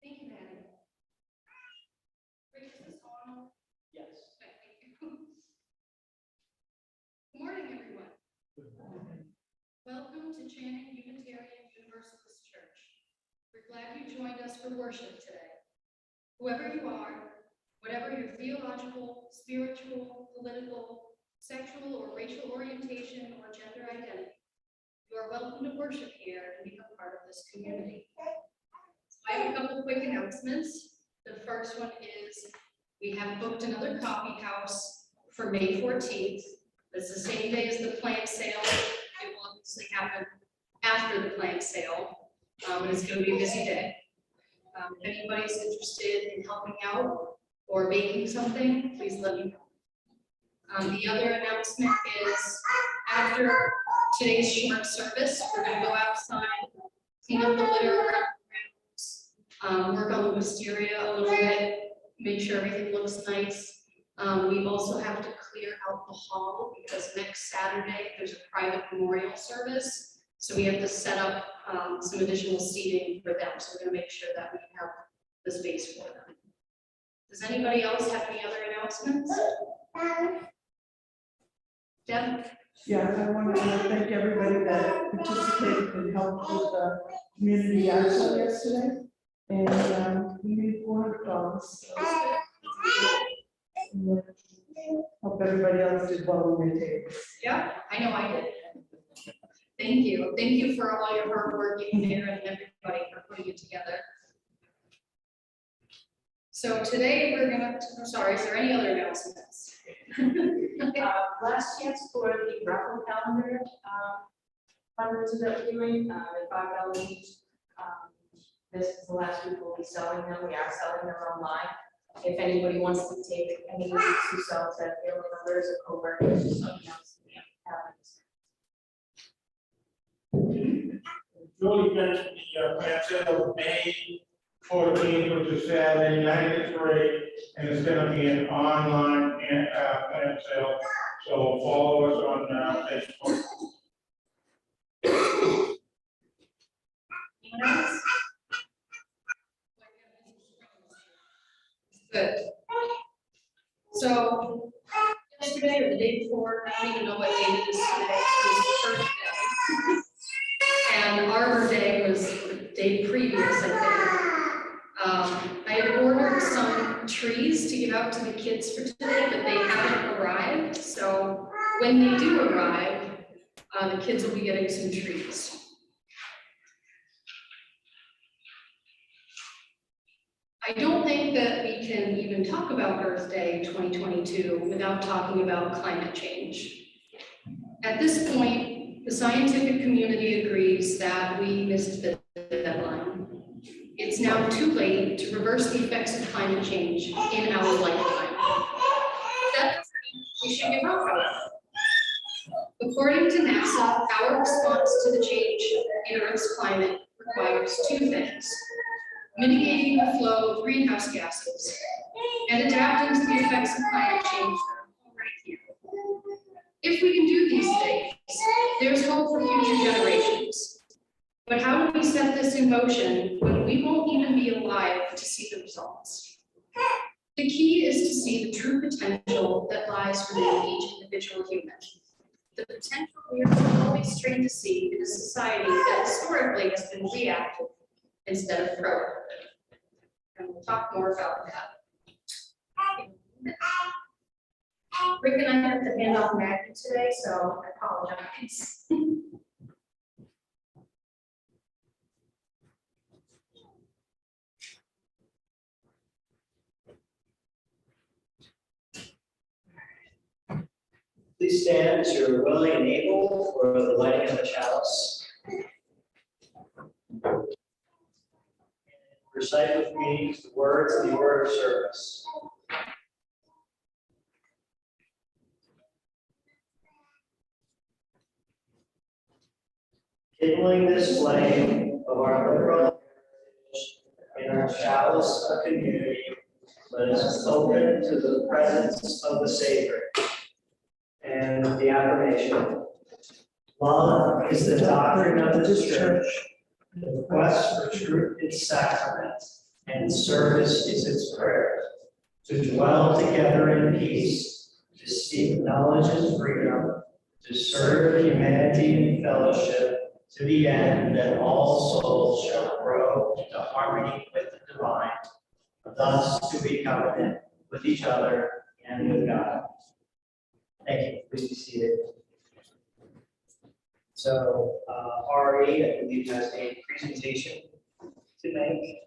Thank you, Maddie. Rick, is this on? Yes. Okay, thank you. Good morning, everyone. Good morning. Welcome to Channing Unitarian Universalist Church. We're glad you joined us for worship today. Whoever you are, whatever your theological, spiritual, political, sexual, or racial orientation or gender identity, you are welcome to worship here and become part of this community. I have a couple of quick announcements. The first one is we have booked another coffee house for May 14th. It's the same day as the plant sale. It will obviously happen after the plant sale, and it's going to be a busy day. If anybody's interested in helping out or baking something, please let me know. The other announcement is after today's short service, we're going to go outside, clean up the litter around the grounds, work on the wisteria a little bit, make sure everything looks nice. We also have to clear out the hall because next Saturday there's a private memorial service. So we have to set up some additional seating for them. So we're going to make sure that we have the space for them. Does anybody else have any other announcements? Deb? Yeah, I want to thank everybody that participated and helped with the community yard sale yesterday. And we made $400. Hope everybody else did well on their tables. Yeah, I know I did. Thank you. Thank you for all your hard work, Aaron and everybody for putting it together. So today we're gonna, I'm sorry, is there any other announcements? Last chance for the raffle calendar fundraiser that we're doing, at $5 each. This is the last week we'll be selling them. We are selling them online. If anybody wants to take any of these who sells that family members or co-workers or something else, Julie mentioned the plant sale of May 14th, which is Saturday night at 3, and it's going to be an online plant sale. So follow us on Facebook. Anyone else? Good. So yesterday or the day before, I don't even know what day it is today, was the first day. And Arbor Day was the day previous, I think. I had ordered some trees to give out to the kids for today, but they haven't arrived. So when they do arrive, the kids will be getting some trees. I don't think that we can even talk about Earth Day 2022 without talking about climate change. At this point, the scientific community agrees that we missed the deadline. it's now too late to reverse the effects of climate change in our lifetime. That doesn't mean we should give up, however. According to NASA, our response to the change in Earth's climate requires two things: mitigating the flow of greenhouse gases and adapting to the effects of climate change that are already here. If we can do these things, there's hope for future generations. But how do we set this in motion when we won't even be alive to see the results? The key is to see the true potential that lies within each individual human. The potential we are always trained to see in a society that historically has been reactive instead of proactive. And we'll talk more about that. Rick and I have to hand off Maddie today, so I apologize. Please stand as you're willing and able for the lighting of the chalice. Recite with me the words of the order of service. Kindling this flame of our liberal heritage in our chalice of community, let us open to the presence of the Savior. And the affirmation. Love is the doctrine of the church. The quest for truth is sacrament, and service is its prayer. To dwell together in peace, to seek knowledge and freedom, to serve humanity in fellowship, to the end that all souls shall grow into harmony with the divine, thus to be covenant with each other and with God. Thank you. Please be seated. So, Ari, I believe, has a presentation to make.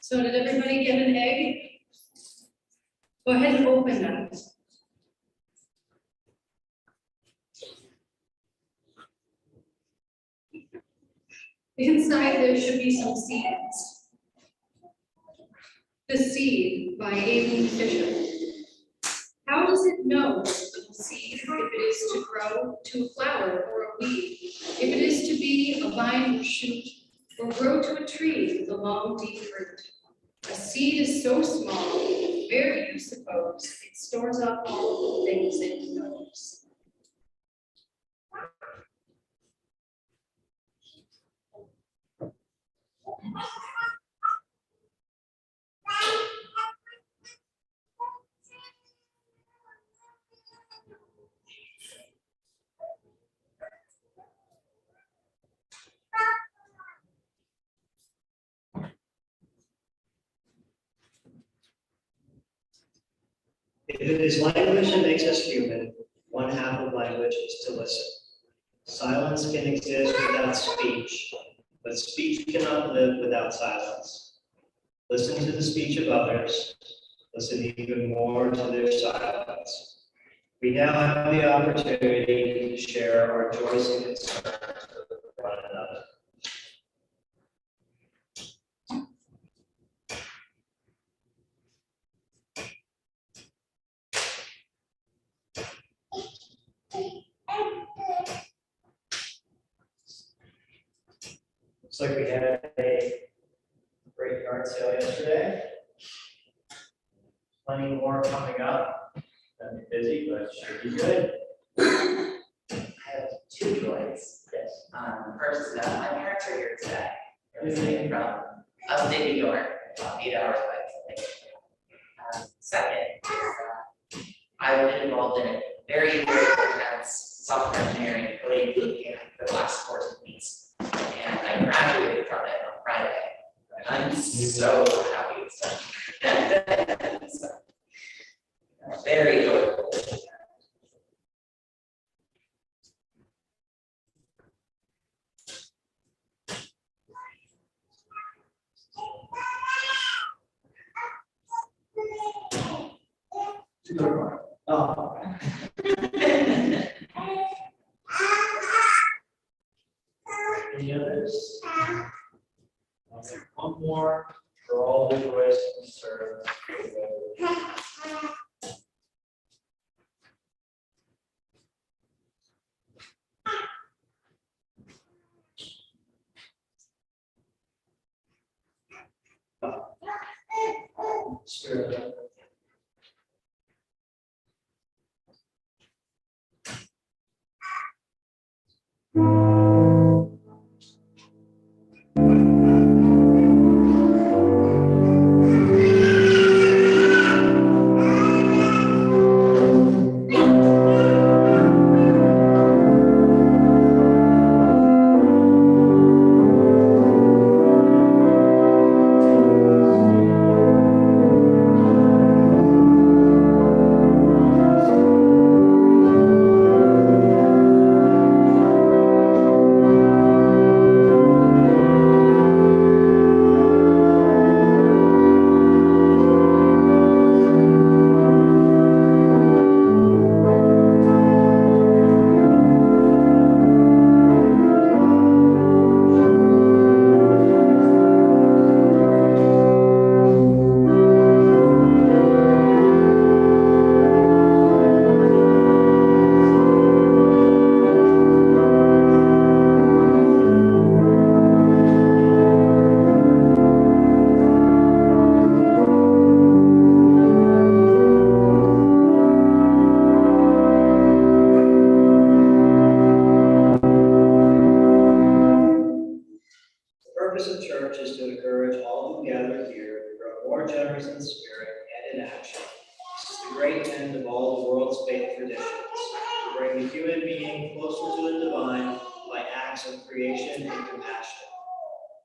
So did everybody get an egg? Go ahead and open that. Inside there should be some seeds. The Seed by Amy Fisher. How does it know, this little seed, if it is to grow to a flower or a weed, if it is to be a vine or shoot, or grow to a tree with a long, deep root? A seed is so small, where do you suppose it stores up all the things it knows? If it is language that makes us human, one half of language is to listen. Silence can exist without speech, but speech cannot live without silence. Listen to the speech of others. Listen even more to their silence. We now have the opportunity to share our joys and concerns with one another. Looks like we had a great yard sale yesterday. Plenty more coming up. Gonna be busy, but should be good. I have two joys. Yes. First is that my parents are here today. They're visiting from upstate New York, about 8 hours away. Second, is, I've been involved in a very, very intense software engineering coding boot camp for the last 14 weeks. And I graduated from it on Friday. I'm so happy it's done. So, very joyful. Oh. Any others? I'll take one more for all the joys and concerns. Spirit.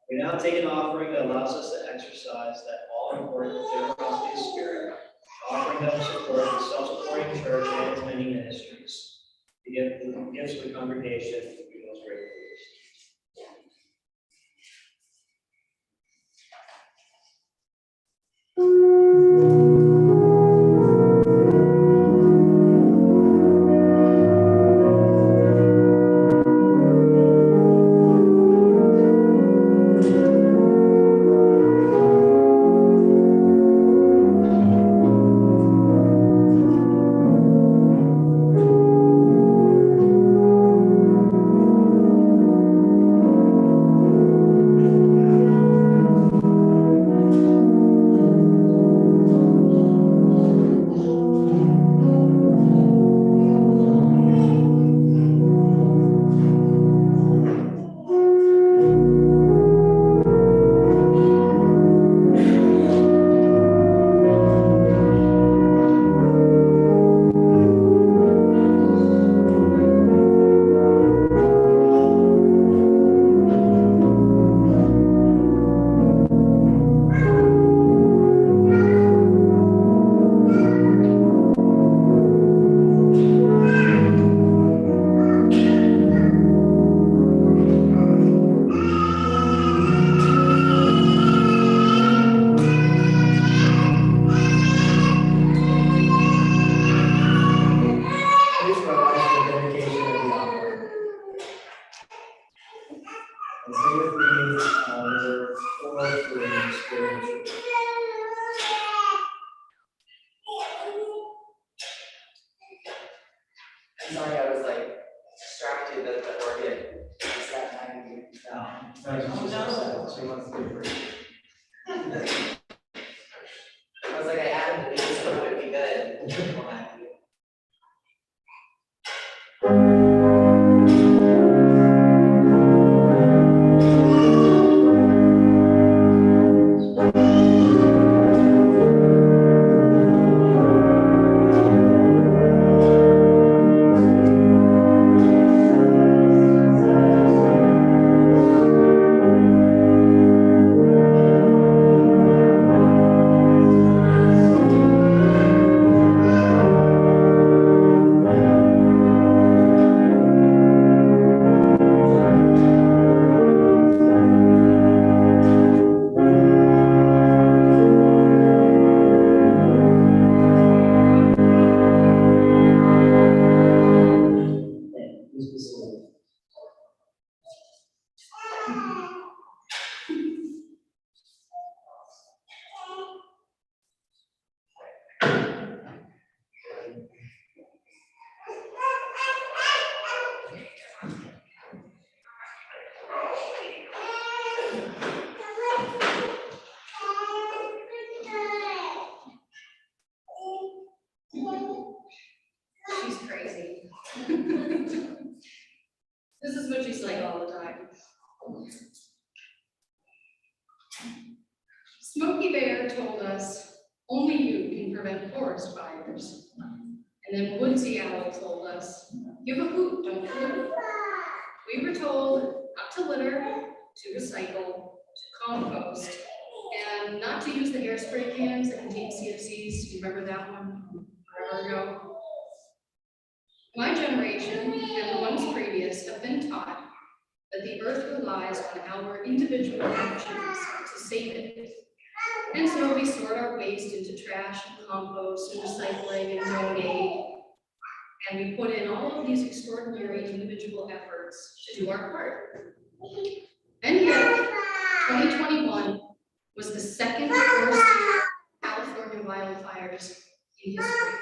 We now take an offering that allows us to exercise that all-important generosity of spirit, offering that will support the self-supporting church and its many ministries. The gifts of the congregation we most grateful. And say with me, there are 4 fruits spiritually. I'm sorry, I was like distracted at the organ. Is that 90? No. So he wants to do fruit. I was like, I added the beat, so it would be good. Well, I- Who's specific? She's crazy. This is what she's like all the time. Smokey Bear told us only you can prevent forest fires. And then Woodsy Owl told us, give a hoot, don't pollute. We were told not to litter, to recycle, to compost, and not to use the hairspray cans that contain CFCs. You remember that one forever ago? My generation and the ones previous have been taught that the earth relies on our individual actions to save it. And so we sort our waste into trash and compost and recycling and donate. And we put in all of these extraordinary individual efforts to do our part. And yet, 2021 was the second worst year of California wildfires in history.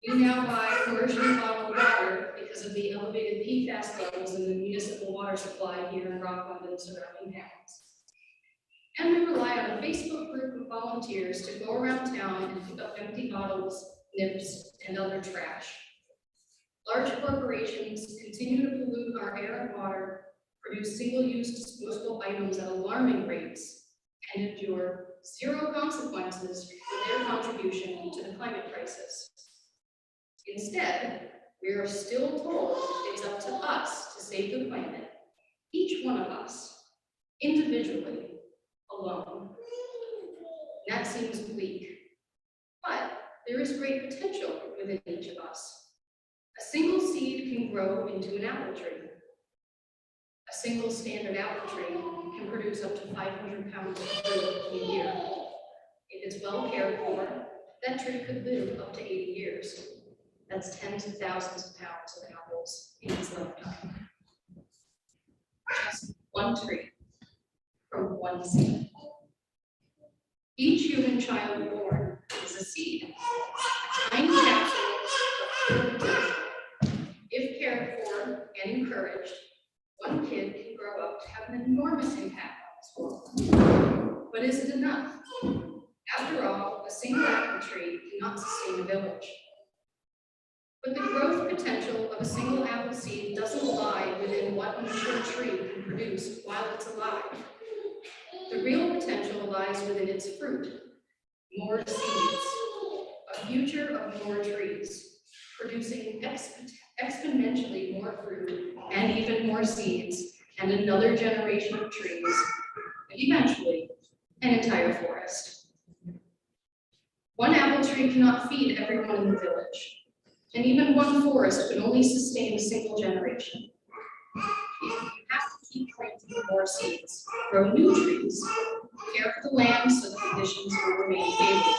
We now buy commercially bottled water because of the elevated PFAS levels in the municipal water supply here in Rockland and surrounding towns. And we rely on a Facebook group of volunteers to go around town and pick up empty bottles, nips, and other trash. Large corporations continue to pollute our air and water, produce single-use disposable items at alarming rates, and endure zero consequences for their contribution to the climate crisis. Instead, we are still told it's up to us to save the planet, each one of us, individually, alone. That seems bleak, but there is great potential within each of us. A single seed can grow into an apple tree. A single standard apple tree can produce up to 500 pounds of fruit in a year. If it's well cared for, that tree could live up to 80 years. That's tens of thousands of pounds of apples in its lifetime. Just one tree from one seed. Each human child born is a seed, a tiny capsule of pure potential. If cared for and encouraged, one kid can grow up to have an enormous impact on this world. But is it enough? After all, a single apple tree cannot sustain a village. But the growth potential of a single apple seed doesn't lie within what a mature tree can produce while it's alive. The real potential lies within its fruit. More seeds, a future of more trees, producing exponentially more fruit and even more seeds, and another generation of trees, and eventually an entire forest. One apple tree cannot feed everyone in the village, and even one forest could only sustain a single generation. You have to keep planting more seeds, grow new trees, care for the land so the conditions will remain favorable.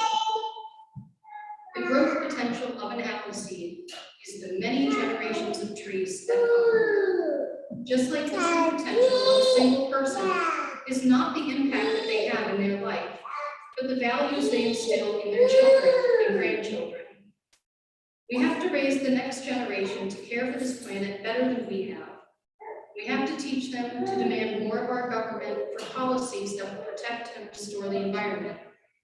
The growth potential of an apple seed is the many generations of trees that come. Just like the true potential of a single person is not the impact that they have in their life, but the values they instill in their children and grandchildren. We have to raise the next generation to care for this planet better than we have. We have to teach them to demand more of our government for policies that will protect and restore the environment,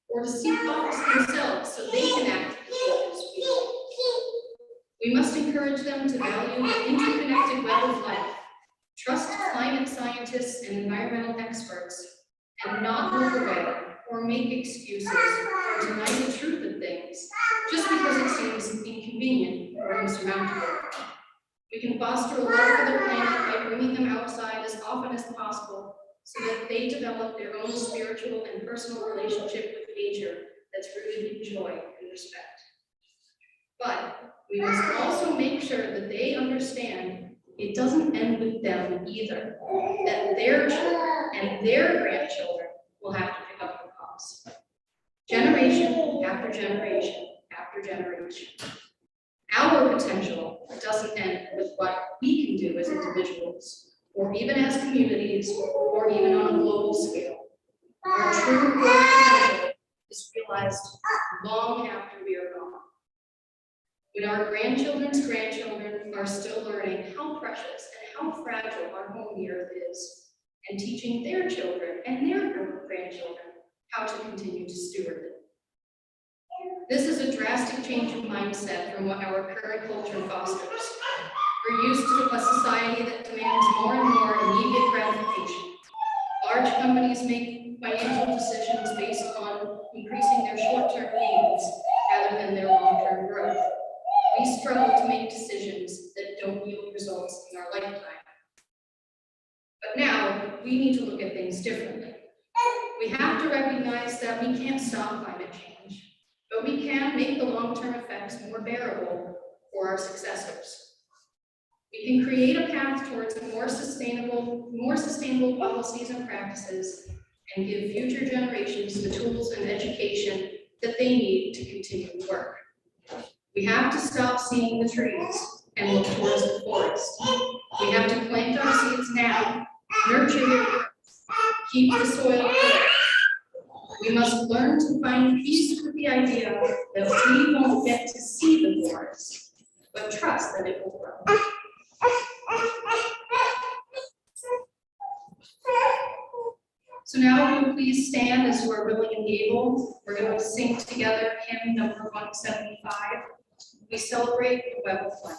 or to seek office themselves so they can act as judges we will. We must encourage them to value the interconnected web of life, trust climate scientists and environmental experts, and not look away or make excuses or deny the truth of things just because it seems inconvenient or insurmountable. We can foster a love for the planet by bringing them outside as often as possible so that they develop their own spiritual and personal relationship with nature that's rooted in joy and respect. But we must also make sure that they understand it doesn't end with them either, that their children and their grandchildren will have to pick up the cause. Generation after generation after generation. Our potential doesn't end with what we can do as individuals, or even as communities, or even on a global scale. Our true potential is realized long after we are gone. When our grandchildren's grandchildren are still learning how precious and how fragile our home the earth is, and teaching their children and their grandchildren how to continue to steward it. This is a drastic change of mindset from what our current culture fosters. We're used to a society that demands more and more immediate gratification. Large companies make financial decisions based on increasing their short-term gains rather than their long-term growth. We struggle to make decisions that don't yield results in our lifetime. But now, we need to look at things differently. We have to recognize that we can't stop climate change, but we can make the long-term effects more bearable for our successors. We can create a path towards more sustainable policies and practices and give future generations the tools and education that they need to continue to work. We have to stop seeing the trees and look towards the forest. We have to plant our seeds now, nurture the earth, keep the soil fertile. We must learn to find peace with the idea that we won't get to see the forest, but trust that it will grow. So now will you please stand as you are willing and able. We're going to sing together hymn number 175. We celebrate the web of life.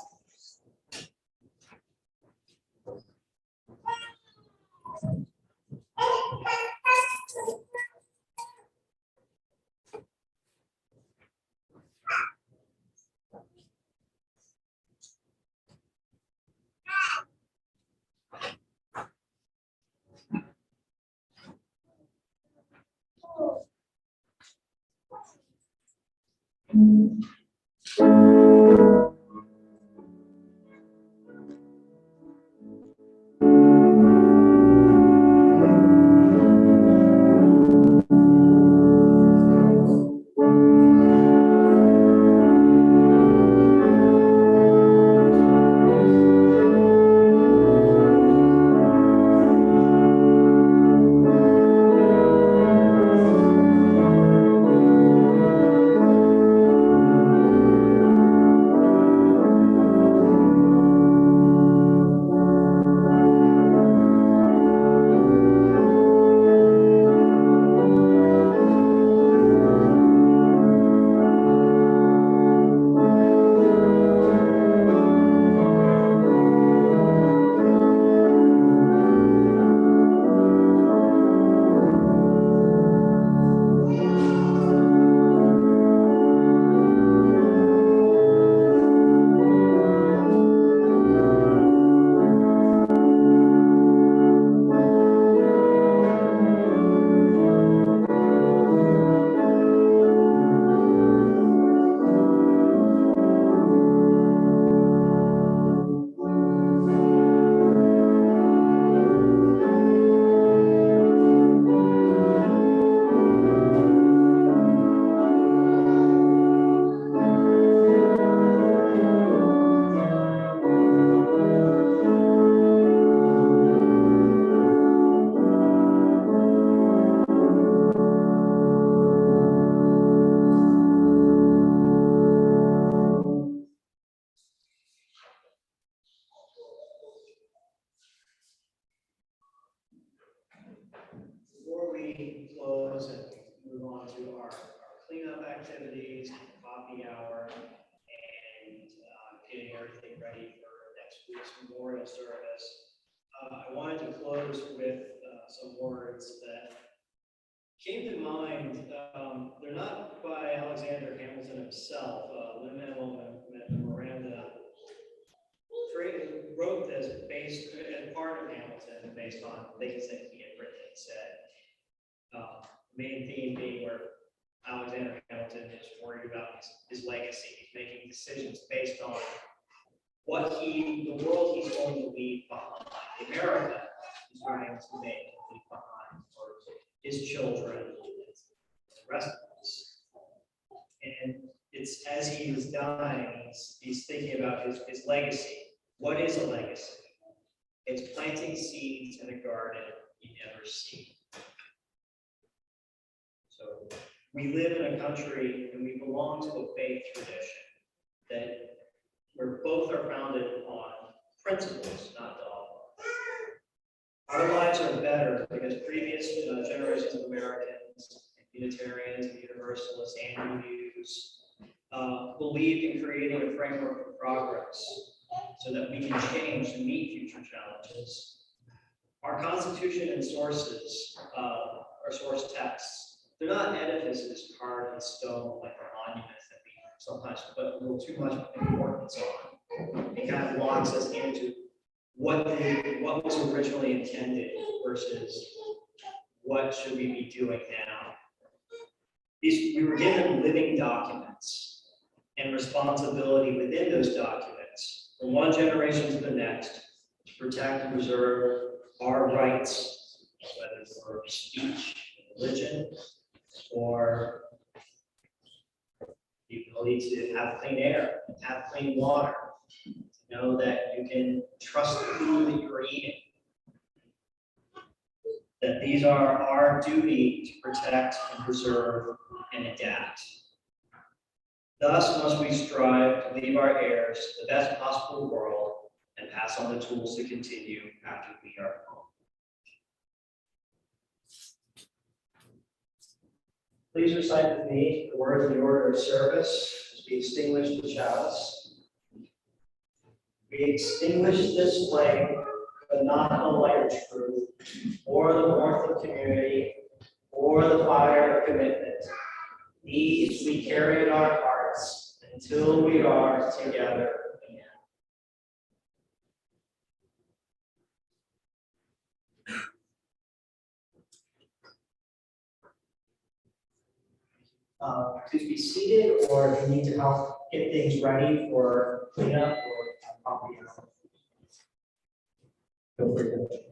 we close and move on to our cleanup activities, coffee hour, and getting everything ready for next week's memorial service, I wanted to close with some words that came to mind. They're not by Alexander Hamilton himself. Lin-Manuel Miranda wrote this based as part of Hamilton, based on things that he had written and said. Main theme being where Alexander Hamilton is worried about his legacy. He's making decisions based on what the world he's going to leave behind, America he's going to leave behind for his children and the rest of us. And it's as he is dying, he's thinking about his legacy. What is a legacy? It's planting seeds in a garden you never see. So we live in a country and we belong to a faith tradition that where both are founded on principles, not dogma. Our lives are better because previous generations of Americans, Unitarians, Universalists, and UUs believed in creating a framework for progress so that we can change to meet future challenges. Our Constitution and sources, our source texts, they're not edifices carved in stone like our monuments that we sometimes put a little too much importance on. It kind of locks us into what was originally intended versus what should we be doing now. We were given living documents and responsibility within those documents from one generation to the next to protect and preserve our rights, whether for speech, religion, or the ability to have clean air, have clean water, to know that you can trust the food that you're eating. That these are our duty to protect and preserve and adapt. Thus must we strive to leave our heirs the best possible world and pass on the tools to continue after we are gone. Please recite with me the words of the order of service as we extinguish the chalice. We extinguish this flame, but not the light of truth, or the warmth of community, or the fire of commitment. These we carry in our hearts until we are together again. Please be seated, or if you need to help get things ready for cleanup or coffee hour, feel free to.